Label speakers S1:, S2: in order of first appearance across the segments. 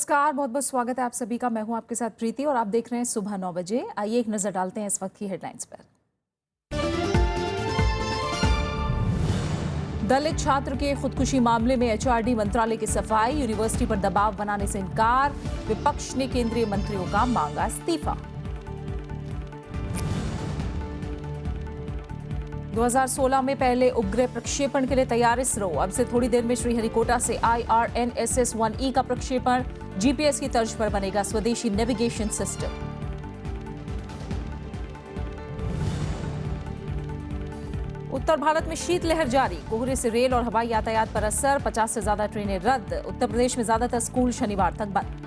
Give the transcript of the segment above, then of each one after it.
S1: नमस्कार, बहुत बहुत स्वागत है आप सभी का। मैं हूं आपके साथ प्रीति और आप देख रहे हैं सुबह 9 बजे। आइए एक नजर डालते हैं इस वक्त की हेडलाइंस पर। दलित छात्र के खुदकुशी मामले में एचआरडी मंत्रालय की सफाई, यूनिवर्सिटी पर दबाव बनाने से इनकार, विपक्ष ने केंद्रीय मंत्रियों का मांगा इस्तीफा। 2016 में पहले उपग्रह प्रक्षेपण के लिए तैयार इसरो। अब से थोड़ी देर में श्रीहरिकोटा से IRNSS-1E का प्रक्षेपण, जीपीएस की तर्ज पर बनेगा स्वदेशी नेविगेशन सिस्टम। उत्तर भारत में शीतलहर जारी, कोहरे से रेल और हवाई यातायात पर असर, 50 से ज्यादा ट्रेनें रद्द। उत्तर प्रदेश में ज्यादातर स्कूल शनिवार तक बंद।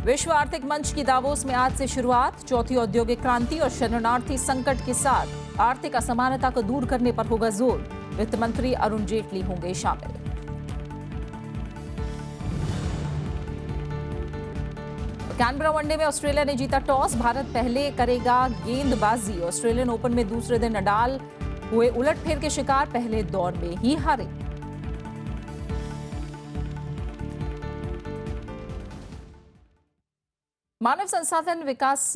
S1: विश्व आर्थिक मंच की दावोस में आज से शुरुआत, चौथी औद्योगिक क्रांति और शरणार्थी संकट के साथ आर्थिक असमानता को दूर करने पर होगा जोर। वित्त मंत्री अरुण जेटली होंगे शामिल। कैनबरा वनडे में ऑस्ट्रेलिया ने जीता टॉस, भारत पहले करेगा गेंदबाजी। ऑस्ट्रेलियन ओपन में दूसरे दिन नडाल हुए उलटफेर के शिकार, पहले दौर में ही हारे। मानव संसाधन विकास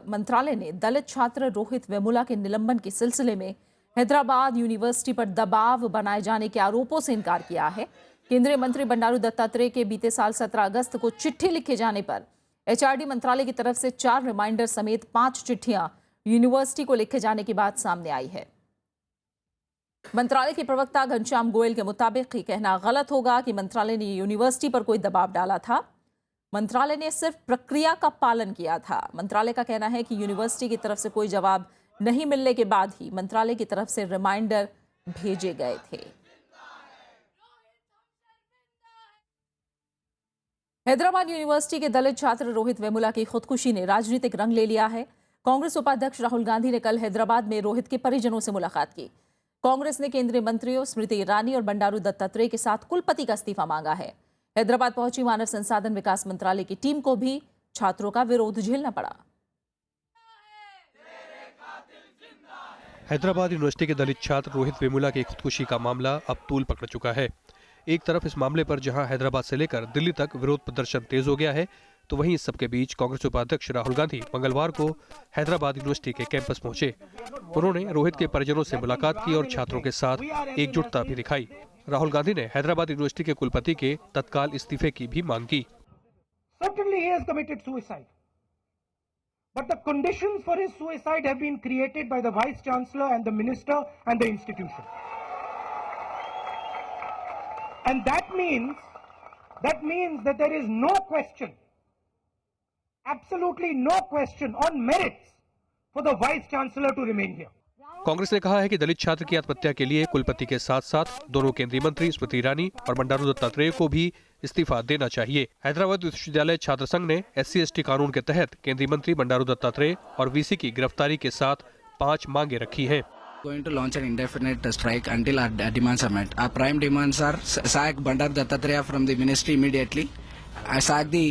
S1: मंत्रालय ने दलित छात्र रोहित वेमुला के निलंबन के सिलसिले में हैदराबाद यूनिवर्सिटी पर दबाव बनाए जाने के आरोपों से इनकार किया है। केंद्रीय मंत्री बंडारू दत्तात्रेय के बीते साल 17 अगस्त को चिट्ठी लिखे जाने पर एचआरडी मंत्रालय की तरफ से 4 रिमाइंडर समेत 5 चिट्ठियां यूनिवर्सिटी को लिखे जाने की बात सामने आई है। मंत्रालय के प्रवक्ता घनश्याम गोयल के मुताबिक ये कहना गलत होगा कि मंत्रालय ने यूनिवर्सिटी पर कोई दबाव डाला था। मंत्रालय ने सिर्फ प्रक्रिया का पालन किया था। मंत्रालय का कहना है कि यूनिवर्सिटी की तरफ से कोई जवाब नहीं मिलने के बाद ही मंत्रालय की तरफ से रिमाइंडर भेजे गए थे। हैदराबाद यूनिवर्सिटी के दलित छात्र रोहित वेमुला की खुदकुशी ने राजनीतिक रंग ले लिया है। कांग्रेस उपाध्यक्ष राहुल गांधी ने कल हैदराबाद में रोहित के परिजनों से मुलाकात की। कांग्रेस ने केंद्रीय मंत्रियों स्मृति ईरानी और बंडारू दत्तात्रेय के साथ कुलपति का इस्तीफा मांगा है। हैदराबाद पहुंची मानव संसाधन विकास मंत्रालय की टीम को भी छात्रों का विरोध झेलना पड़ा।
S2: हैदराबाद यूनिवर्सिटी के दलित छात्र रोहित वेमुला की खुदकुशी का मामला अब तूल पकड़ चुका है। एक तरफ इस मामले पर जहां हैदराबाद से लेकर दिल्ली तक विरोध प्रदर्शन तेज हो गया है, तो वहीं इस सबके बीच कांग्रेस उपाध्यक्ष राहुल गांधी मंगलवार को हैदराबाद यूनिवर्सिटी के कैंपस पहुंचे। उन्होंने रोहित के परिजनों से मुलाकात की और छात्रों के साथ एकजुटता भी दिखाई। राहुल गांधी ने हैदराबाद यूनिवर्सिटी के कुलपति के तत्काल इस्तीफे की भी मांग की।
S3: Certainly he has committed suicide, but the conditions for his suicide have been created by the vice chancellor and the minister and the institution, and that means that there is no question, absolutely no question on merits for the vice chancellor to remain here.
S2: Congress ने कहा है कि दलित छात्र की आत्महत्या के लिए कुलपति के साथ साथ दोनों केंद्रीय मंत्री स्मृति ईरानी और बंडारू दत्तात्रेय को भी इस्तीफा देना चाहिए। हैदराबाद विश्वविद्यालय छात्र संघ ने SC/ST कानून के तहत केंद्रीय मंत्री बंडारू दत्तात्रेय और वीसी की गिरफ्तारी के साथ 5 मांगे रखी हैं।
S4: Going to launch an indefinite strike until our demands are met. Our prime demands are sack Bandaru Dattatreya from the ministry immediately, sack the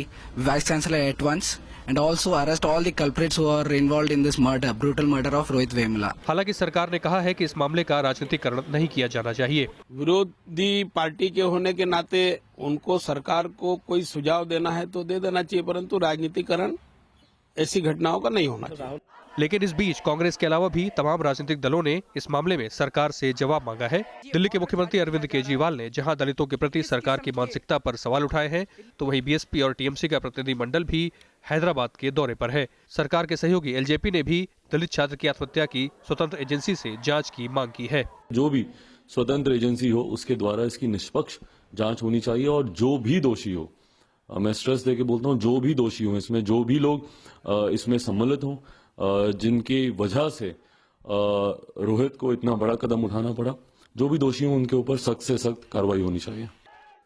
S4: vice chancellor at once, and also arrest all the culprits who are involved in this murder, brutal murder of Rohit Vemula.
S2: हालांकि सरकार ने कहा है कि इस मामले का राजनीतिकरण नहीं किया जाना चाहिए।
S5: विरोधी पार्टी के होने के नाते उनको सरकार को कोई सुझाव देना है तो दे देना चाहिए, परंतु राजनीतिकरण ऐसी घटनाओं का नहीं होना चाहिए।
S2: लेकिन इस बीच कांग्रेस के अलावा भी तमाम राजनीतिक दलों ने इस मामले में सरकार से जवाब मांगा है। दिल्ली के मुख्यमंत्री अरविंद केजरीवाल ने जहां दलितों के प्रति सरकार की मानसिकता पर सवाल उठाए हैं, तो वहीं बीएसपी और टीएमसी का प्रतिनिधिमंडल भी हैदराबाद के दौरे पर है। सरकार के सहयोगी एलजेपी ने भी दलित छात्र की आत्महत्या की स्वतंत्र एजेंसी से जांच की मांग की है।
S6: जो भी स्वतंत्र एजेंसी हो उसके द्वारा इसकी निष्पक्ष जांच होनी चाहिए और जो भी दोषी हो, मैं स्ट्रेस देके बोलता हूँ, जो भी दोषी हो इसमें, जो भी लोग इसमें सम्मिलित हों, जिनकी वजह से रोहित को इतना बड़ा कदम उठाना पड़ा, जो भी दोषी हों उनके ऊपर सख्त से सख्त कार्रवाई होनी चाहिए।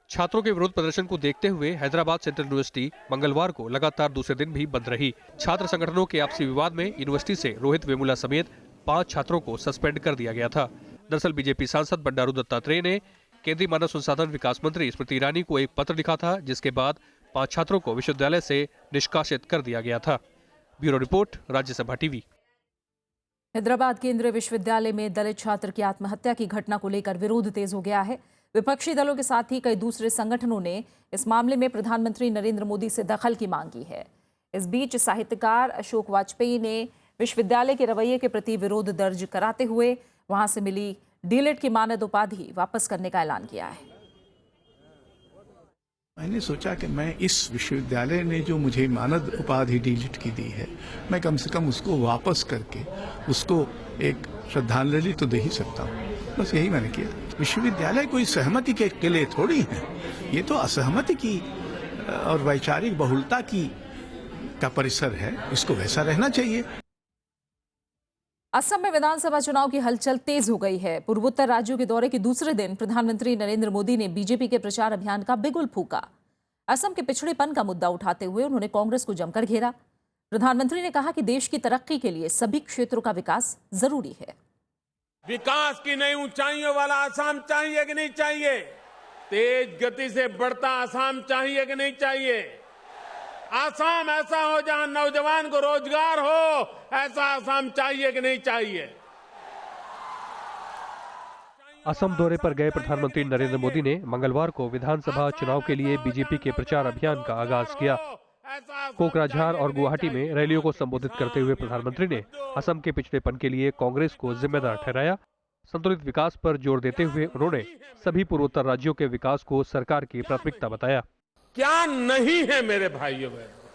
S2: छात्रों के विरोध प्रदर्शन को देखते हुए हैदराबाद सेंट्रल यूनिवर्सिटी मंगलवार को लगातार दूसरे दिन भी बंद रही। छात्र संगठनों के आपसी विवाद में यूनिवर्सिटी से रोहित वेमुला समेत 5 छात्रों को सस्पेंड कर दिया गया था। दरअसल बीजेपी सांसद बंडारू दत्तात्रेय ने केंद्रीय मानव संसाधन विकास मंत्री स्मृति ईरानी को एक पत्र लिखा था, जिसके बाद 5 छात्रों को विश्वविद्यालय से निष्कासित कर दिया गया था। Bureau report, Rajya Sabha TV.
S1: Hyderabad केंद्रीय विश्वविद्यालय में दलित छात्र की आत्महत्या की घटना को लेकर विरोध तेज हो गया है। विपक्षी दलों के साथ ही कई दूसरे संगठनों ने इस मामले में प्रधानमंत्री नरेंद्र मोदी से दखल की मांग की है। इस बीच साहित्यकार अशोक वाजपेयी ने विश्वविद्यालय के रवैये के प्रति विरोध दर्ज कराते हुए वहां से मिली डीलिट की मानद उपाधि वापस करने का ऐलान किया है।
S7: मैंने सोचा कि मैं इस विश्वविद्यालय ने जो मुझे मानद उपाधि डीलिट की दी है, मैं कम से कम उसको वापस करके उसको एक श्रद्धांजलि तो दे ही सकता हूँ। बस यही मैंने किया। विश्वविद्यालय कोई सहमति के लिए थोड़ी है, ये तो असहमति की और वैचारिक बहुलता की का परिसर है, इसको वैसा रहना चाहिए।
S1: असम में विधानसभा चुनाव की हलचल तेज हो गई है। पूर्वोत्तर राज्यों के दौरे के दूसरे दिन प्रधानमंत्री नरेंद्र मोदी ने बीजेपी के प्रचार अभियान का बिगुल फूका। असम के पिछड़ेपन का मुद्दा उठाते हुए उन्होंने कांग्रेस को जमकर घेरा। प्रधानमंत्री ने कहा कि देश की तरक्की के लिए सभी क्षेत्रों का विकास जरूरी है।
S5: विकास की नई ऊंचाइयों वाला आसाम चाहिए कि नहीं चाहिए? तेज गति से बढ़ता आसाम चाहिए कि नहीं चाहिए? आसाम ऐसा हो जहां नौजवान को रोजगार हो, ऐसा आसाम चाहिए कि नहीं चाहिए?
S2: असम दौरे पर गए प्रधानमंत्री नरेंद्र मोदी ने मंगलवार को विधानसभा चुनाव के लिए बीजेपी के प्रचार अभियान का आगाज किया। कोकराझार और गुवाहाटी में रैलियों को संबोधित करते हुए प्रधानमंत्री ने असम के पिछड़ेपन के लिए कांग्रेस को जिम्मेदार ठहराया। संतुलित विकास पर जोर देते हुए उन्होंने सभी पूर्वोत्तर राज्यों के विकास को सरकार की प्राथमिकता बताया।
S5: क्या नहीं है मेरे भाइयों बहनों,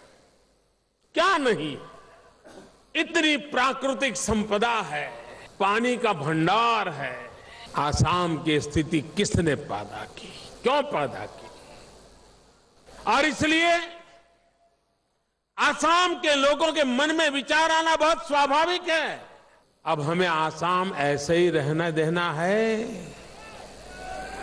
S5: क्या नहीं? इतनी प्राकृतिक संपदा है, पानी का भंडार है। आसाम की स्थिति किसने पैदा की, क्यों पैदा की? और इसलिए आसाम के लोगों के मन में विचार आना बहुत स्वाभाविक है। अब हमें आसाम ऐसे ही रहना देना है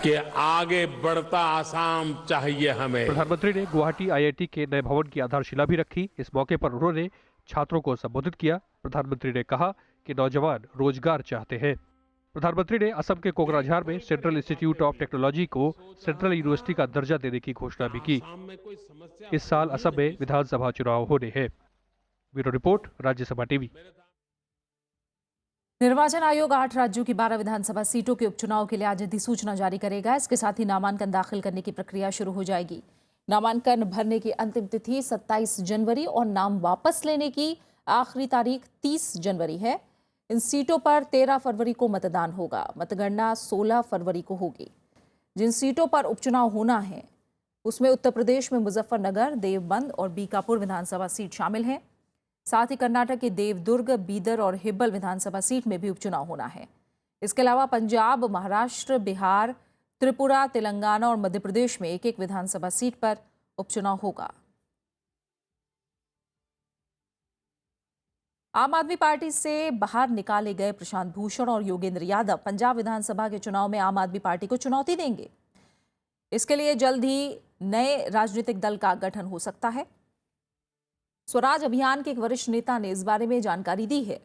S5: कि आगे बढ़ता आसाम चाहिए हमें।
S2: प्रधानमंत्री ने गुवाहाटी आईआईटी के नए भवन की आधारशिला भी रखी। इस मौके पर उन्होंने छात्रों को संबोधित किया। प्रधानमंत्री ने कहा कि नौजवान रोजगार चाहते हैं। प्रधानमंत्री ने असम के कोकराझार में सेंट्रल इंस्टीट्यूट ऑफ टेक्नोलॉजी को सेंट्रल यूनिवर्सिटी का दर्जा देने की घोषणा भी की। इस साल असम में विधानसभा चुनाव होने हैं। Bureau report, Rajya Sabha TV.
S1: निर्वाचन आयोग 8 राज्यों की 12 विधानसभा सीटों के उपचुनाव के लिए आज अधिसूचना जारी करेगा। इसके साथ ही नामांकन दाखिल करने की प्रक्रिया शुरू हो जाएगी। नामांकन भरने की अंतिम तिथि 27 जनवरी और नाम वापस लेने की आखिरी तारीख 30 जनवरी है। इन सीटों पर 13 फरवरी को मतदान होगा। मतगणना 16 फरवरी को होगी। जिन सीटों पर उपचुनाव होना है उसमें उत्तर प्रदेश में मुजफ्फरनगर, देवबंद और बीकापुर विधानसभा सीट शामिल हैं। साथ ही कर्नाटक के देवदुर्ग, बीदर और हिब्बल विधानसभा सीट में भी उपचुनाव होना है। इसके अलावा पंजाब, महाराष्ट्र, बिहार, त्रिपुरा, तेलंगाना और मध्य प्रदेश में एक एक विधानसभा सीट पर उपचुनाव होगा। आम आदमी पार्टी से बाहर निकाले गए प्रशांत भूषण और योगेंद्र यादव पंजाब विधानसभा के चुनाव में आम आदमी पार्टी को चुनौती देंगे। इसके लिए जल्द ही नए राजनीतिक दल का गठन हो सकता है। स्वराज अभियान के एक वरिष्ठ नेता ने इस बारे में जानकारी दी है।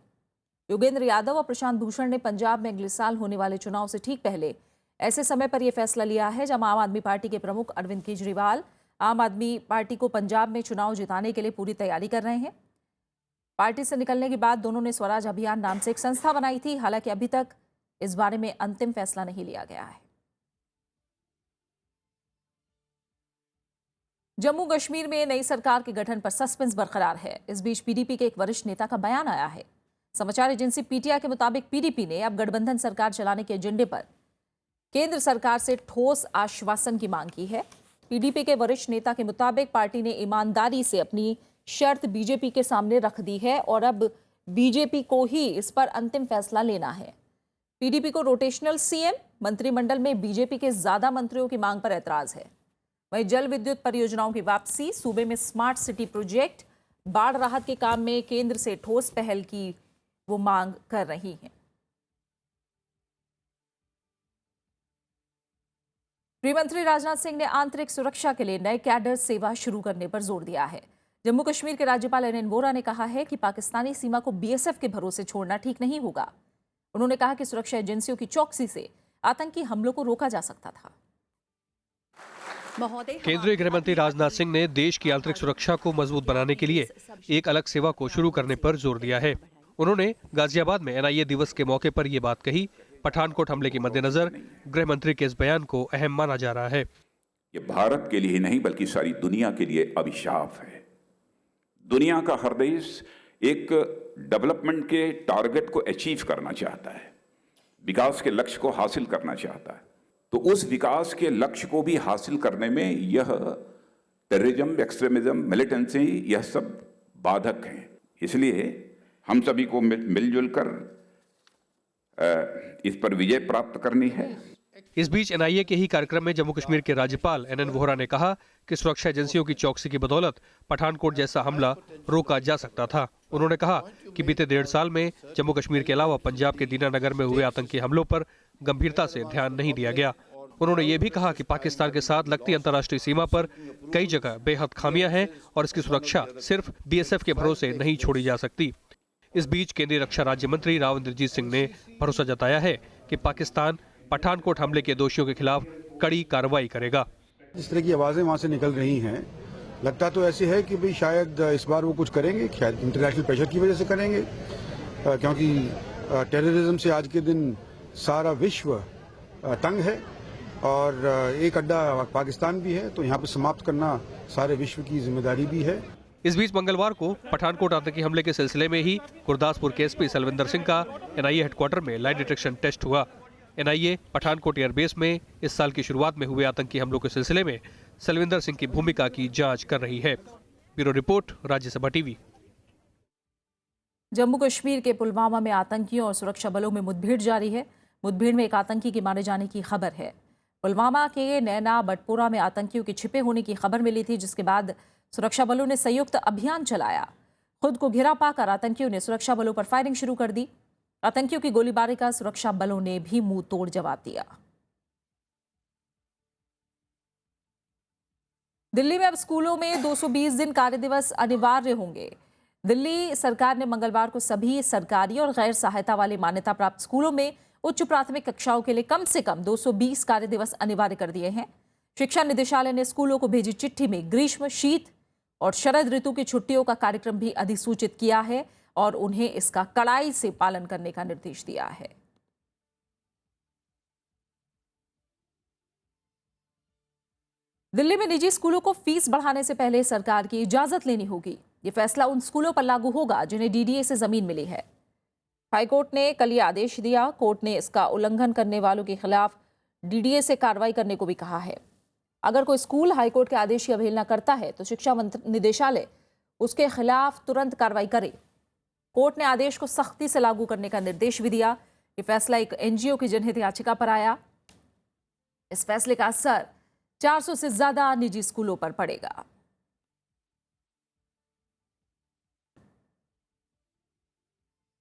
S1: योगेंद्र यादव और प्रशांत भूषण ने पंजाब में अगले साल होने वाले चुनाव से ठीक पहले ऐसे समय पर यह फैसला लिया है जब आम आदमी पार्टी के प्रमुख अरविंद केजरीवाल आम आदमी पार्टी को पंजाब में चुनाव जिताने के लिए पूरी तैयारी कर रहे हैं। पार्टी से निकलने के बाद दोनों ने स्वराज अभियान नाम से एक संस्था बनाई थी। हालांकि अभी तक इस बारे में अंतिम फैसला नहीं लिया गया है। जम्मू कश्मीर में नई सरकार के गठन पर सस्पेंस बरकरार है। इस बीच पीडीपी के एक वरिष्ठ नेता का बयान आया है। समाचार एजेंसी पीटीआई के मुताबिक पीडीपी ने अब गठबंधन सरकार चलाने के एजेंडे पर केंद्र सरकार से ठोस आश्वासन की मांग की है। पीडीपी के वरिष्ठ नेता के मुताबिक पार्टी ने ईमानदारी से अपनी शर्त बीजेपी के सामने रख दी है और अब बीजेपी को ही इस पर अंतिम फैसला लेना है। पीडीपी को रोटेशनल सीएम, मंत्रिमंडल में बीजेपी के ज्यादा मंत्रियों की मांग पर ऐतराज है। वहीं जल विद्युत परियोजनाओं की वापसी, सूबे में स्मार्ट सिटी प्रोजेक्ट, बाढ़ राहत के काम में केंद्र से ठोस पहल की वो मांग कर रही हैं। गृहमंत्री राजनाथ सिंह ने आंतरिक सुरक्षा के लिए नए कैडर सेवा शुरू करने पर जोर दिया है। जम्मू कश्मीर के राज्यपाल एनएन वोरा ने कहा है कि पाकिस्तानी सीमा को बीएसएफ के भरोसे छोड़ना ठीक नहीं होगा। उन्होंने कहा कि सुरक्षा एजेंसियों की चौकसी से आतंकी हमलों को रोका जा सकता था।
S2: केंद्रीय गृहमंत्री राजनाथ सिंह ने देश की आंतरिक सुरक्षा को मजबूत बनाने के लिए एक अलग सेवा को शुरू करने पर जोर दिया है। उन्होंने गाजियाबाद में एनआईए दिवस के मौके पर ये बात कही। पठानकोट हमले के मद्देनजर गृह मंत्री के इस बयान को अहम माना जा रहा है।
S8: ये भारत के लिए ही नहीं बल्कि सारी दुनिया के लिए अभिशाप है। दुनिया का हर देश एक डेवलपमेंट के टारगेट को अचीव करना चाहता है, विकास के लक्ष्य को हासिल करना चाहता है। तो उस विकास के लक्ष्य को भी हासिल करने में यह टेररिज्म, एक्सट्रीमिज्म, मिलिटेंसी, यह सब बाधक हैं। इसलिए हम सभी को मिलजुल कर इस पर विजय प्राप्त करनी है।
S2: इस बीच एनआईए के ही कार्यक्रम में जम्मू कश्मीर के राज्यपाल एनएन वोहरा ने कहा कि सुरक्षा एजेंसियों की चौकसी की बदौलत पठानकोट जैसा हमला रोका जा सकता था। उन्होंने कहा कि बीते 1.5 साल में जम्मू कश्मीर के अलावा पंजाब के दीनानगर में हुए आतंकी हमलों पर गंभीरता से ध्यान नहीं दिया गया। उन्होंने ये भी कहा कि पाकिस्तान के साथ लगती अंतर्राष्ट्रीय सीमा पर कई जगह बेहद खामियां हैं और इसकी सुरक्षा सिर्फ बीएसएफ के भरोसे नहीं छोड़ी जा सकती। इस बीच केंद्रीय रक्षा राज्य मंत्री राव इंद्रजीत सिंह ने भरोसा जताया है कि पाकिस्तान पठानकोट हमले के दोषियों के खिलाफ कड़ी कार्रवाई करेगा।
S9: जिस तरह की आवाजें वहां से निकल रही हैं, लगता तो ऐसे है कि भाई शायद इस बार वो कुछ करेंगे, शायद इंटरनेशनल प्रेशर की वजह से करेंगे, क्योंकि टेररिज्म से आज के दिन सारा विश्व तंग है और एक अड्डा पाकिस्तान भी है, तो यहाँ पे समाप्त करना सारे विश्व की जिम्मेदारी भी है।
S2: इस बीच मंगलवार को पठानकोट आतंकी हमले के सिलसिले में ही गुरदासपुर के एसपी सलविंदर सिंह का एनआईए हेडक्वार्टर में लाई डिटेक्शन टेस्ट हुआ। एनआईए पठानकोट एयरबेस में इस साल की शुरुआत में हुए आतंकी हमलों के सिलसिले में सलविंदर सिंह की भूमिका की जांच कर रही है। Bureau report, Rajya Sabha TV.
S1: Jammu Kashmir के पुलवामा में आतंकियों और सुरक्षा बलों में मुठभेड़ जारी है। मुठभेड़ में एक आतंकी के मारे जाने की खबर है। पुलवामा के नैना बटपोरा में आतंकियों के छिपे होने की खबर मिली थी, जिसके बाद सुरक्षा बलों ने संयुक्त अभियान चलाया। खुद को घिरा पाकर आतंकियों ने सुरक्षा बलों पर फायरिंग शुरू कर दी। आतंकियों की गोलीबारी का सुरक्षा बलों ने भी मुंह तोड़ जवाब दिया। दिल्ली में अब स्कूलों में 220 दिन कार्य दिवस अनिवार्य होंगे। दिल्ली सरकार ने मंगलवार को सभी सरकारी और गैर सहायता वाले मान्यता प्राप्त स्कूलों में उच्च प्राथमिक कक्षाओं के लिए कम से कम 220 कार्य दिवस अनिवार्य कर दिए हैं। शिक्षा निदेशालय ने स्कूलों को भेजी चिट्ठी में ग्रीष्म, शीत और शरद ऋतु की छुट्टियों का कार्यक्रम भी अधिसूचित किया है और उन्हें इसका कड़ाई से पालन करने का निर्देश दिया है। दिल्ली में निजी स्कूलों को फीस बढ़ाने से पहले सरकार की इजाजत लेनी होगी। ये फैसला उन स्कूलों पर लागू होगा जिन्हें डीडीए से जमीन मिली है। हाईकोर्ट ने कल यह आदेश दिया। कोर्ट ने इसका उल्लंघन करने वालों के खिलाफ डीडीए से कार्रवाई करने को भी कहा है। अगर कोई स्कूल हाईकोर्ट के आदेश की अवहेलना करता है तो शिक्षा निदेशालय उसके खिलाफ तुरंत कार्रवाई करे। कोर्ट ने आदेश को सख्ती से लागू करने का निर्देश भी दिया। ये फैसला एक एनजीओ की जनहित याचिका पर आया। इस फैसले का असर 400 से ज्यादा निजी स्कूलों पर पड़ेगा।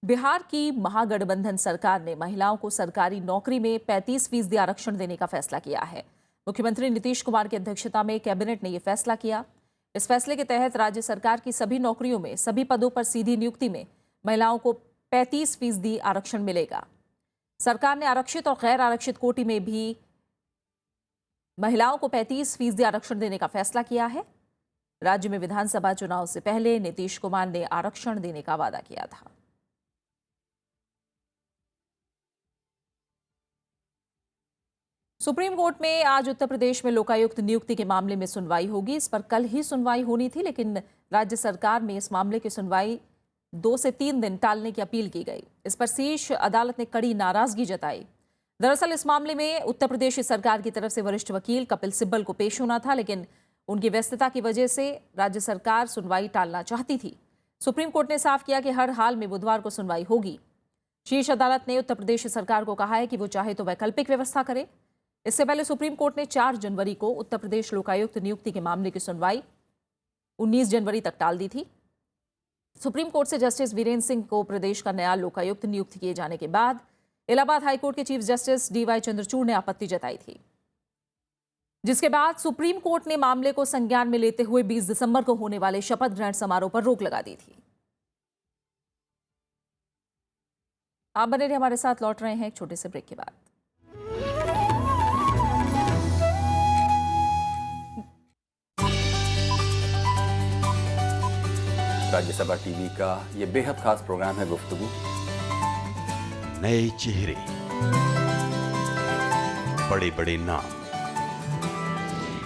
S1: बिहार की महागठबंधन सरकार ने महिलाओं को सरकारी नौकरी में 35% आरक्षण देने का फैसला किया है। मुख्यमंत्री नीतीश कुमार की अध्यक्षता में कैबिनेट ने यह फैसला किया। इस फैसले के तहत राज्य सरकार की सभी नौकरियों में सभी पदों पर सीधी नियुक्ति में महिलाओं को 35% आरक्षण मिलेगा। सरकार ने आरक्षित और गैर आरक्षित कोटि में भी महिलाओं को 35% आरक्षण देने का फैसला किया है। राज्य में विधानसभा चुनाव से पहले नीतीश कुमार ने आरक्षण देने का वादा किया था। सुप्रीम कोर्ट में आज उत्तर प्रदेश में लोकायुक्त नियुक्ति के मामले में सुनवाई होगी। इस पर कल ही सुनवाई होनी थी, लेकिन राज्य सरकार में इस मामले की सुनवाई 2 से 3 दिन टालने की अपील की गई। इस पर शीर्ष अदालत ने कड़ी नाराजगी जताई। दरअसल इस मामले में उत्तर प्रदेश सरकार की तरफ से वरिष्ठ वकील कपिल सिब्बल को पेश होना था, लेकिन उनकी व्यस्तता की वजह से राज्य सरकार सुनवाई टालना चाहती थी। सुप्रीम कोर्ट ने साफ किया कि हर हाल में बुधवार को सुनवाई होगी। शीर्ष अदालत ने उत्तर प्रदेश सरकार को कहा है कि वो चाहे तो वैकल्पिक व्यवस्था करे। इससे पहले सुप्रीम कोर्ट ने 4 जनवरी को उत्तर प्रदेश लोकायुक्त नियुक्ति के मामले की सुनवाई 19 जनवरी तक टाल दी थी। सुप्रीम कोर्ट से जस्टिस वीरेंद्र सिंह को प्रदेश का नया लोकायुक्त नियुक्त किए जाने के बाद इलाहाबाद हाईकोर्ट के चीफ जस्टिस डीवाई चंद्रचूड़ ने आपत्ति जताई थी, जिसके बाद सुप्रीम कोर्ट ने मामले को संज्ञान में लेते हुए 20 दिसंबर को होने वाले शपथ ग्रहण समारोह पर रोक लगा दी थी। आप बने रहिए हमारे साथ, लौट रहे हैं एक छोटे से ब्रेक के बाद।
S10: राज्यसभा टीवी का ये बेहद खास प्रोग्राम है गुफ्तगू।
S11: नए चेहरे,
S10: बड़े बड़े नाम।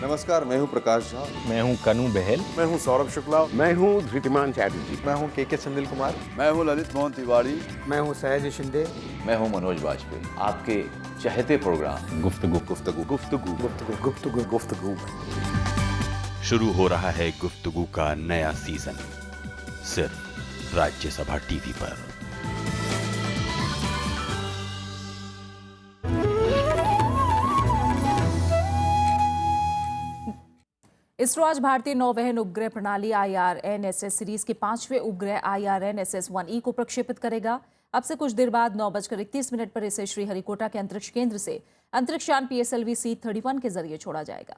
S11: नमस्कार, मैं हूं प्रकाश झा।
S12: मैं हूं कनू बहल।
S11: मैं हूं सौरभ शुक्ला।
S5: मैं हूं धृतिमान चैटर्जी।
S11: मैं हूं के सुनील कुमार। मैं हूं ललित मोहन तिवारी।
S12: मैं हूं सहज शिंदे।
S13: मैं हूं मनोज वाजपेयी। आपके चहते प्रोग्राम
S12: गुफ्तगू
S11: गुफ्तगू गुफ्तगू गुफ्तगू गुफ्तगू गुफ्तगू
S10: शुरू हो रहा है गुफ्तगू का नया सीजन, सिर्फ राज्यसभा टीवी पर।
S1: इसरो आज भारतीय नौवहन उपग्रह प्रणाली IRNSS सीरीज के 5वें उपग्रह IRNSS-1E को प्रक्षेपित करेगा। अब से कुछ देर बाद 9:31 पर इसे श्रीहरिकोटा के अंतरिक्ष केंद्र से अंतरिक्षयान PSLV C-31 के जरिए छोड़ा जाएगा।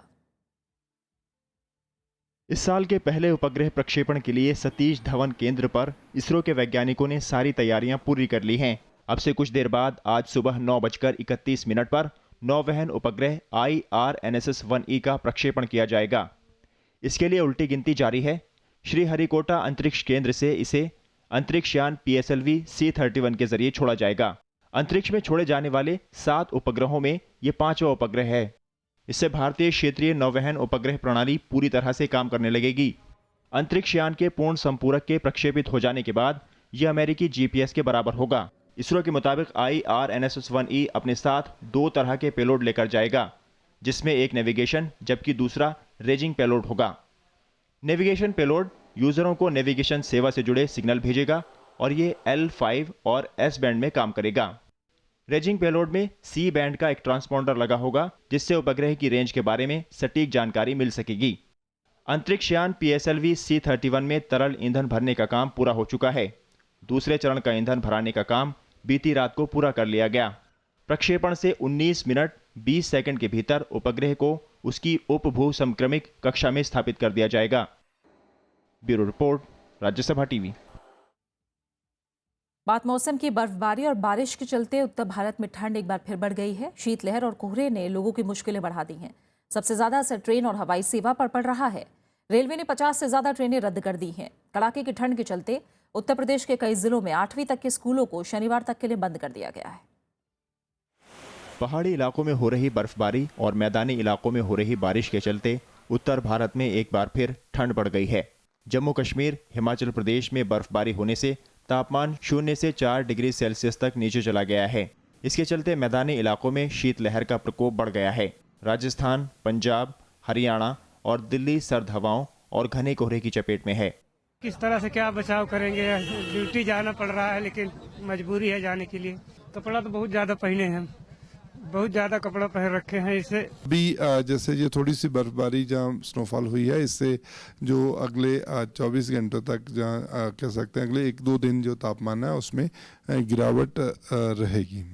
S14: इस साल के पहले उपग्रह प्रक्षेपण के लिए सतीश धवन केंद्र पर इसरो के वैज्ञानिकों ने सारी तैयारियां पूरी कर ली हैं। अब से कुछ देर बाद आज सुबह 9:31 पर नौवहन उपग्रह IRNSS-1E का प्रक्षेपण किया जाएगा। इसके लिए उल्टी गिनती जारी है। श्रीहरिकोटा अंतरिक्ष केंद्र से इसे अंतरिक्षयान PSLV C-31 के जरिए छोड़ा जाएगा। अंतरिक्ष में छोड़े जाने वाले 7 उपग्रहों में ये 5वां उपग्रह है। इससे भारतीय क्षेत्रीय नौवहन उपग्रह प्रणाली पूरी तरह से काम करने लगेगी। अंतरिक्षयान के पूर्ण संपूरक के प्रक्षेपित हो जाने के बाद यह अमेरिकी GPS के बराबर होगा। इसरो के मुताबिक IRNSS-1E अपने साथ 2 तरह के पेलोड लेकर जाएगा, जिसमें एक नेविगेशन जबकि दूसरा रेजिंग पेलोड होगा। नेविगेशन पेलोड यूजरों को नेविगेशन सेवा से जुड़े सिग्नल भेजेगा और ये L5 और S बैंड में काम करेगा। रेजिंग पेलोड में C बैंड का एक ट्रांसपॉन्डर लगा होगा, जिससे उपग्रह की रेंज के बारे में सटीक जानकारी मिल सकेगी। अंतरिक्षयान PSLV C-31 में तरल ईंधन भरने का काम पूरा हो चुका है। दूसरे चरण का ईंधन भराने का काम बीती रात को पूरा कर लिया गया। प्रक्षेपण से 19 मिनट 20 सेकंड के भीतर उपग्रह को उसकी उपभू समक्रमिक कक्षा में स्थापित कर दिया जाएगा। Bureau report, Rajya Sabha TV.
S1: बात मौसम की। बर्फबारी और बारिश के चलते उत्तर भारत में ठंड एक बार फिर बढ़ गई है। शीतलहर और कोहरे ने लोगों की मुश्किलें बढ़ा दी हैं। सबसे ज्यादा असर ट्रेन और हवाई सेवा पर पड़ रहा है। रेलवे ने 50 से ज्यादा ट्रेनें रद्द कर दी हैं। कड़ाके की ठंड के चलते उत्तर प्रदेश के कई जिलों में 8वीं तक के स्कूलों को शनिवार तक के लिए बंद कर दिया गया है।
S14: पहाड़ी इलाकों में हो रही बर्फबारी और मैदानी इलाकों में हो रही बारिश के चलते उत्तर भारत में एक बार फिर ठंड बढ़ गई है। जम्मू कश्मीर, हिमाचल प्रदेश में बर्फबारी होने से तापमान 0 से 4 डिग्री सेल्सियस तक नीचे चला गया है। इसके चलते मैदानी इलाकों में शीतलहर का प्रकोप बढ़ गया है। राजस्थान, पंजाब, हरियाणा और दिल्ली सर्द हवाओं और घने कोहरे की चपेट में है।
S15: किस तरह से क्या बचाव करेंगे? ड्यूटी जाना पड़ रहा है, लेकिन मजबूरी है जाने के लिए। कपड़ा तो बहुत ज्यादा पहने हैं, बहुत ज्यादा कपड़ा पहन रखे हैं। इससे
S16: अभी जैसे ये थोड़ी सी बर्फबारी जहाँ स्नोफॉल हुई है, इससे जो अगले 24 घंटों तक जहाँ कह सकते हैं अगले 1-2 दिन जो तापमान है उसमें गिरावट रहेगी।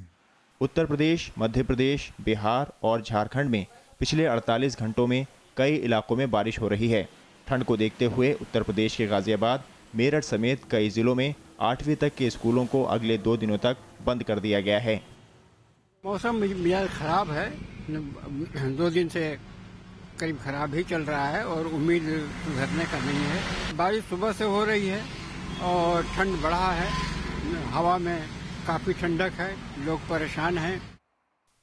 S14: उत्तर प्रदेश, मध्य प्रदेश, बिहार और झारखंड में पिछले 48 घंटों में कई इलाकों में बारिश हो रही है। ठंड को देखते हुए उत्तर प्रदेश के गाजियाबाद, मेरठ समेत कई जिलों में 8वीं तक के स्कूलों को अगले 2 दिनों तक बंद कर दिया गया है।
S17: मौसम मिजाज खराब है, 2 दिन से करीब खराब ही चल रहा है और उम्मीद सुधरने का नहीं है। बारिश सुबह से हो रही है और ठंड बढ़ा है, हवा में काफी ठंडक है, लोग परेशान हैं।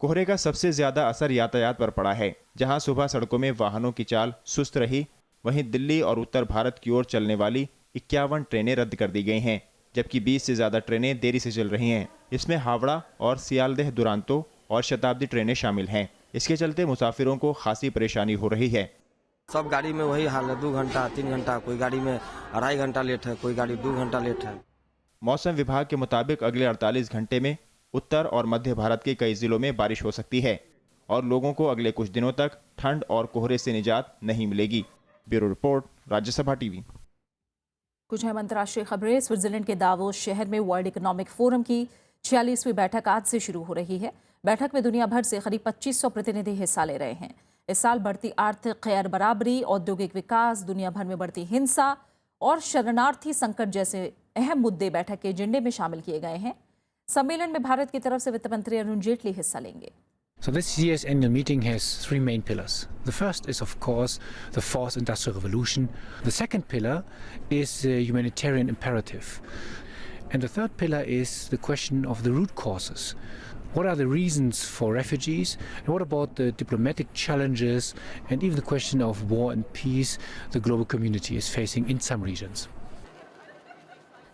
S14: कोहरे का सबसे ज्यादा असर यातायात पर पड़ा है। जहां सुबह सड़कों में वाहनों की चाल सुस्त रही, वहीं दिल्ली और उत्तर भारत की ओर चलने वाली 51 ट्रेनें रद्द कर दी गई हैं, जबकि 20 से ज्यादा ट्रेनें देरी से चल रही हैं। इसमें हावड़ा और सियालदह दुरांतो और शताब्दी ट्रेनें शामिल हैं। इसके चलते मुसाफिरों को खासी परेशानी हो रही है।
S18: सब गाड़ी में वही हाल है, 2 घंटा 3 घंटा, कोई गाड़ी में 2.5 घंटा लेट है, कोई गाड़ी 2 घंटा लेट है।
S14: मौसम विभाग के मुताबिक अगले 48 घंटे में उत्तर और मध्य भारत के कई जिलों में बारिश हो सकती है और लोगों को अगले कुछ दिनों तक ठंड और कोहरे से निजात नहीं मिलेगी। Bureau report, Rajya Sabha TV.
S1: कुछ अहम अंतर्राष्ट्रीय खबरें। स्विट्जरलैंड के दावोस शहर में वर्ल्ड इकोनॉमिक फोरम की 46वीं बैठक आज से शुरू हो रही है। बैठक में दुनिया भर से करीब 2500 प्रतिनिधि हिस्सा ले रहे हैं। इस साल बढ़ती आर्थिक गैर बराबरी, औद्योगिक विकास, दुनिया भर में बढ़ती हिंसा और शरणार्थी संकट जैसे अहम मुद्दे बैठक के एजेंडे में शामिल किए गए हैं। सम्मेलन में भारत की तरफ से वित्त मंत्री अरुण जेटली हिस्सा लेंगे।
S19: So this year's annual meeting has 3 main pillars. The first is, of course, the fourth industrial revolution. The second pillar is the humanitarian imperative. And the third pillar is the question of the root causes What are the reasons for refugees? And what about the diplomatic challenges and even the question of war and peace the global community is facing in some regions?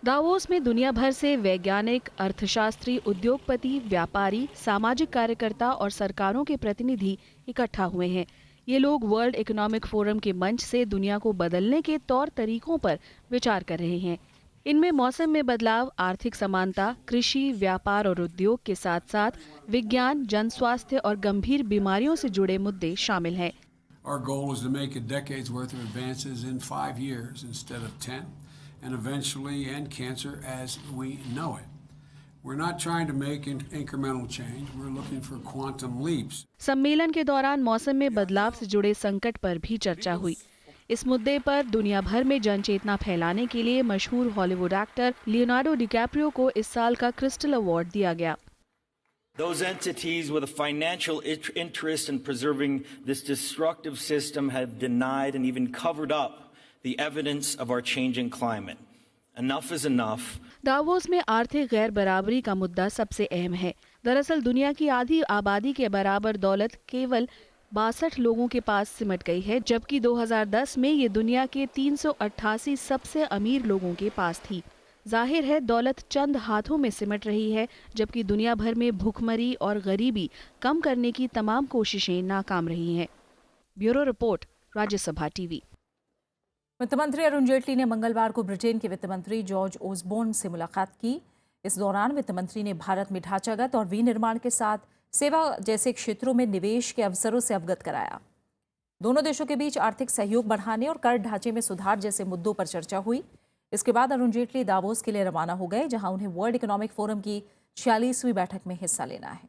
S20: Davos में दुनिया भर से वैज्ञानिक, अर्थशास्त्री, उद्योगपति, व्यापारी, सामाजिक कार्यकर्ता और सरकारों के प्रतिनिधि इकट्ठा हुए हैं। ये लोग वर्ल्ड इकोनॉमिक फोरम के मंच से दुनिया को बदलने के तौर तरीकों पर विचार कर रहे हैं। इनमें मौसम में बदलाव, आर्थिक समानता, कृषि, व्यापार और उद्योग के साथ साथ विज्ञान, जन स्वास्थ्य और गंभीर बीमारियों से जुड़े मुद्दे शामिल हैं।
S21: Our goal is to make a decade's worth of advances in 5 years instead of 10, and eventually end cancer as we know it. We're not trying to make incremental change. We're looking for quantum leaps.
S20: सम्मेलन के दौरान मौसम में बदलाव से जुड़े संकट पर भी चर्चा हुई। इस मुद्दे पर दुनिया भर में जनचेतना फैलाने के लिए मशहूर हॉलीवुड एक्टर लियोनार्डो डिकैप्रियो को इस साल का क्रिस्टल अवार्ड दिया गया।
S22: Those entities with a financial interest in preserving this destructive system have denied and even covered up the evidence of our changing climate. Enough is enough.
S20: Davos में आर्थिक गैर बराबरी का मुद्दा सबसे अहम है। दरअसल दुनिया की आधी आबादी के बराबर दौलत केवल 62 लोगों के पास सिमट गई है, जबकि 2010 में ये दुनिया के 388 सबसे अमीर लोगों के पास थी। जाहिर है दौलत चंद हाथों में सिमट रही है, जबकि दुनिया भर में भूखमरी और गरीबी कम करने की तमाम कोशिशें नाकाम रही हैं। Bureau report, Rajya Sabha TV.
S1: वित्त मंत्री अरुण जेटली ने मंगलवार को ब्रिटेन के वित्त मंत्री जॉर्ज ओसबोर्न से मुलाकात की। इस दौरान वित्त मंत्री ने भारत में ढांचागत और विनिर्माण के साथ सेवा जैसे क्षेत्रों में निवेश के अवसरों से अवगत कराया। दोनों देशों के बीच आर्थिक सहयोग बढ़ाने और कर ढांचे में सुधार जैसे मुद्दों पर चर्चा हुई। इसके बाद अरुण जेटली दावोस के लिए रवाना हो गए, जहां उन्हें वर्ल्ड इकोनॉमिक फोरम की 46वीं बैठक में हिस्सा लेना है।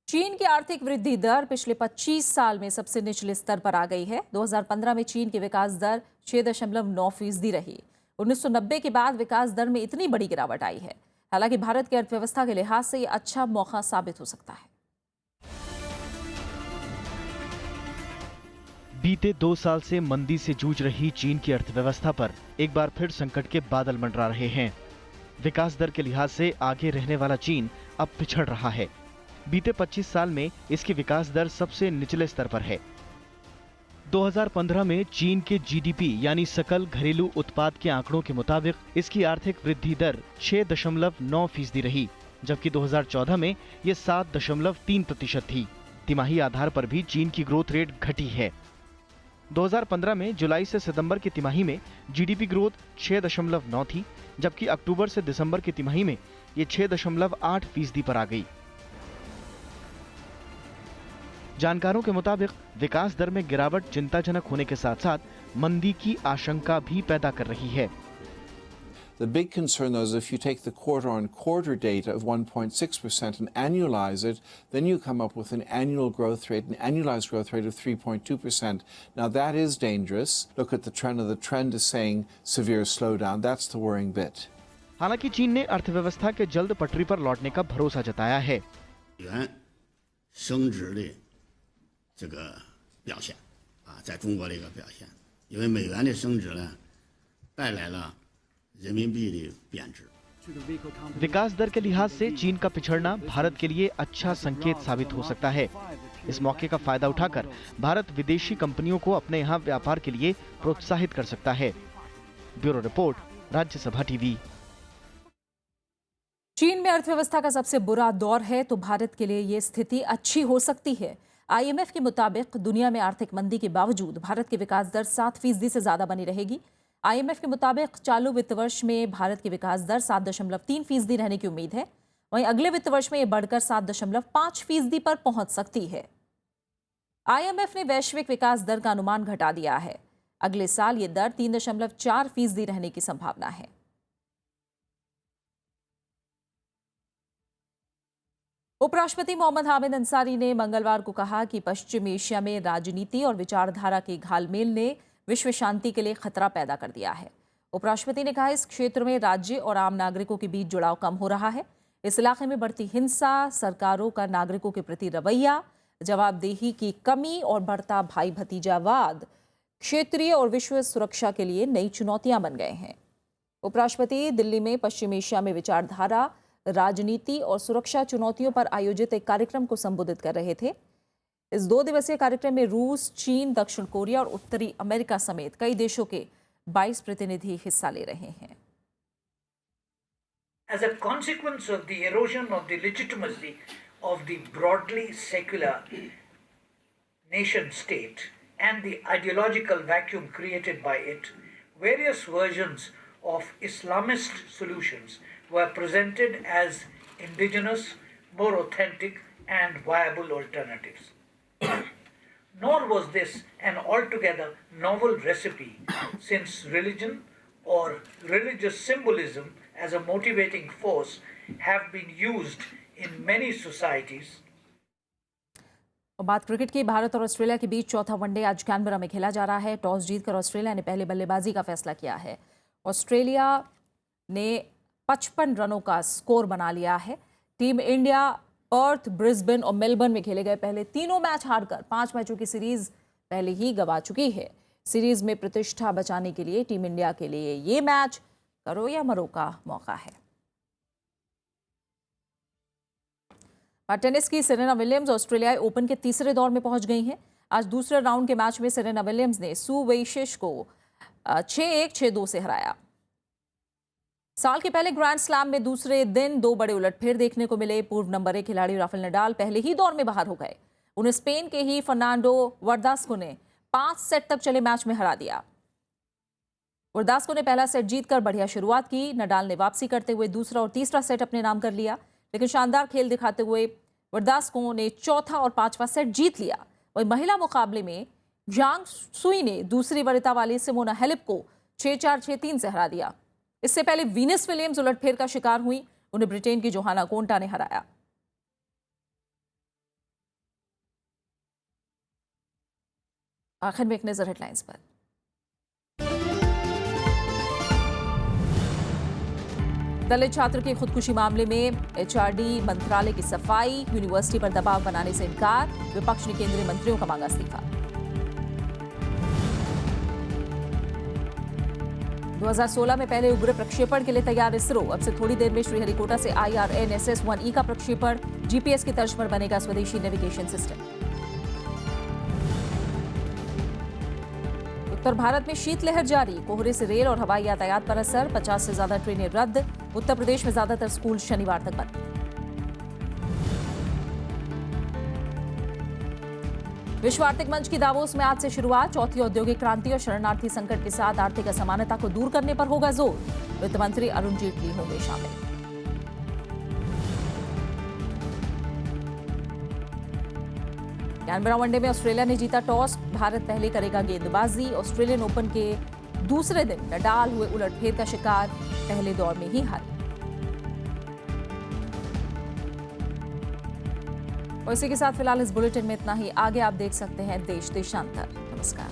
S1: चीन की आर्थिक वृद्धि दर पिछले 25 साल में सबसे निचले स्तर पर आ गई है। 2015 में चीन की विकास दर 6.9% रही। 1990 के बाद विकास दर में इतनी बड़ी गिरावट आई है। हालांकि भारत की अर्थव्यवस्था के लिहाज से ये अच्छा मौका साबित हो सकता है।
S14: बीते 2 साल से मंदी से जूझ रही चीन की अर्थव्यवस्था पर एक बार फिर संकट के बादल मंडरा रहे हैं। विकास दर के लिहाज से आगे रहने वाला चीन अब पिछड़ रहा है। बीते 25 साल में इसकी विकास दर सबसे निचले स्तर पर है। 2015 में चीन के जीडीपी यानी सकल घरेलू उत्पाद के आंकड़ों के मुताबिक इसकी आर्थिक वृद्धि दर 6.9% रही, जबकि 2014 में ये 7.3% थी। तिमाही आधार पर भी चीन की ग्रोथ रेट घटी है। 2015 में जुलाई से सितंबर की तिमाही में जीडीपी ग्रोथ 6.9 थी, जबकि अक्टूबर से दिसंबर की तिमाही में ये 6.8% पर आ गई। जानकारों के मुताबिक विकास दर में गिरावट चिंताजनक होने के साथ साथ मंदी की आशंका भी पैदा कर रही है।
S23: The big concern, though, is if you take the quarter-on-quarter data of 1.6% and annualize it, then you come up with an annual growth rate, an annualized growth rate of 3.2%. Now, that is dangerous. Look at the trend, and the trend is saying severe slowdown. That's the worrying bit.
S14: हालांकि चीन ने अर्थव्यवस्था के जल्द पटरी पर लौटने का भरोसा जताया है।
S24: 升值的这个表现啊，在中国的一个表现，因为美元的升值呢，带来了人民币的贬值。
S14: विकास दर के लिहाज से चीन का पिछड़ना भारत के लिए अच्छा संकेत साबित हो सकता है। इस मौके का फायदा उठाकर भारत विदेशी कंपनियों को अपने यहाँ व्यापार के लिए प्रोत्साहित कर सकता है। Bureau report, Rajya Sabha TV.
S1: चीन में अर्थव्यवस्था का सबसे बुरा दौर है तो भारत के लिए ये स्थिति अच्छी हो सकती है। IMF के मुताबिक दुनिया में आर्थिक मंदी के बावजूद भारत की विकास दर 7% से ज्यादा बनी रहेगी। IMF के मुताबिक चालू वित्त वर्ष में भारत की विकास दर 7.3% रहने की उम्मीद है। वहीं अगले वित्त वर्ष में ये बढ़कर 7.5% पर पहुंच सकती है। IMF ने वैश्विक विकास दर का अनुमान घटा दिया है। अगले साल ये दर 3.4% रहने की संभावना है। उपराष्ट्रपति मोहम्मद हामिद अंसारी ने मंगलवार को कहा कि पश्चिम एशिया में राजनीति और विचारधारा के घालमेल ने विश्व शांति के लिए खतरा पैदा कर दिया है। उपराष्ट्रपति ने कहा इस क्षेत्र में राज्य और आम नागरिकों के बीच जुड़ाव कम हो रहा है। इस इलाके में बढ़ती हिंसा, सरकारों का नागरिकों के प्रति रवैया, जवाबदेही की कमी और बढ़ता भाई भतीजावाद क्षेत्रीय और विश्व सुरक्षा के लिए नई चुनौतियां बन गए हैं। उपराष्ट्रपति दिल्ली में पश्चिम एशिया में विचारधारा, राजनीति और सुरक्षा चुनौतियों पर आयोजित एक कार्यक्रम को संबोधित कर रहे थे। इस 2 दिवसीय कार्यक्रम में रूस, चीन, दक्षिण कोरिया और उत्तरी अमेरिका समेत कई देशों के 22 प्रतिनिधि हिस्सा ले रहे हैं।
S3: As a consequence of the erosion of the legitimacy of the broadly secular nation state and the ideological vacuum created by it, various versions of Islamist solutions were presented as indigenous, more authentic and viable alternatives. Nor was this an altogether novel recipe, since religion or religious symbolism as a motivating force have been used in many societies.
S1: बात cricket की। भारत और Australia के बीच चौथा one day आज Canberra में खेला जा रहा है। टॉस जीतकर ऑस्ट्रेलिया ने पहले बल्लेबाजी का फैसला किया है। ऑस्ट्रेलिया ने 55 रनों का स्कोर बना लिया है। टीम इंडिया पर्थ, ब्रिस्बेन और मेलबर्न में खेले गए पहले तीनों मैच हारकर 5 मैचों की सीरीज पहले ही गंवा चुकी है। सीरीज में प्रतिष्ठा बचाने के लिए टीम इंडिया के लिए ये मैच करो या मरो का मौका है। टेनिस की सेरेना विलियम्स ऑस्ट्रेलियाई ओपन के तीसरे दौर में पहुंच गई हैं। आज दूसरे राउंड के मैच में सेरेना विलियम्स ने सू वेइशिश को 6-1, 6-2 से हराया। साल के पहले ग्रैंड स्लैम में दूसरे दिन 2 बड़े उलटफेर देखने को मिले। पूर्व नंबर 1 खिलाड़ी राफेल नडाल पहले ही दौर में बाहर हो गए। उन्हें स्पेन के ही फर्नांडो वर्दास्को ने 5 सेट तक चले मैच में हरा दिया। वर्दास्को ने पहला सेट जीतकर बढ़िया शुरुआत की। नडाल ने वापसी करते हुए दूसरा और तीसरा सेट अपने नाम कर लिया, लेकिन शानदार खेल दिखाते हुए वर्दास्को ने चौथा और 5वां सेट जीत लिया। वहीं महिला मुकाबले में झांग सुई ने दूसरी वरीयता वाली सिमोना हेलेप को 6-4, 6-3 से हरा दिया। इससे पहले वीनस विलियम्स उलटफेर का शिकार हुई। उन्हें ब्रिटेन की जोहाना कोंटा ने हराया। आखिर में एक नजर हेडलाइंस पर। दलित छात्र के खुदकुशी मामले में एचआरडी मंत्रालय की सफाई, यूनिवर्सिटी पर दबाव बनाने से इनकार, विपक्ष ने केंद्रीय मंत्रियों का मांगा इस्तीफा। 2016 में पहले उपग्रह प्रक्षेपण के लिए तैयार इसरो। अब से थोड़ी देर में श्रीहरिकोटा से IRNSS-1E का प्रक्षेपण। जीपीएस की तर्ज पर बनेगा स्वदेशी नेविगेशन सिस्टम। उत्तर भारत में शीतलहर जारी, कोहरे से रेल और हवाई यातायात पर असर। 50 से ज्यादा ट्रेनें रद्द। उत्तर प्रदेश में ज्यादातर स्कूल शनिवार तक बंद। विश्व आर्थिक मंच की दावोस में आज से शुरुआत। चौथी औद्योगिक क्रांति और शरणार्थी संकट के साथ आर्थिक असमानता को दूर करने पर होगा जोर। वित्त मंत्री अरुण जेटली होंगे शामिल। कैनबरा वनडे में ऑस्ट्रेलिया ने जीता टॉस। भारत पहले करेगा गेंदबाजी। ऑस्ट्रेलियन ओपन के दूसरे दिन नडाल हुए उलटफेर का शिकार, पहले दौर में ही हारे। और इसी के साथ फिलहाल इस बुलेटिन में इतना ही। आगे आप देख सकते हैं देश देशांतर। नमस्कार।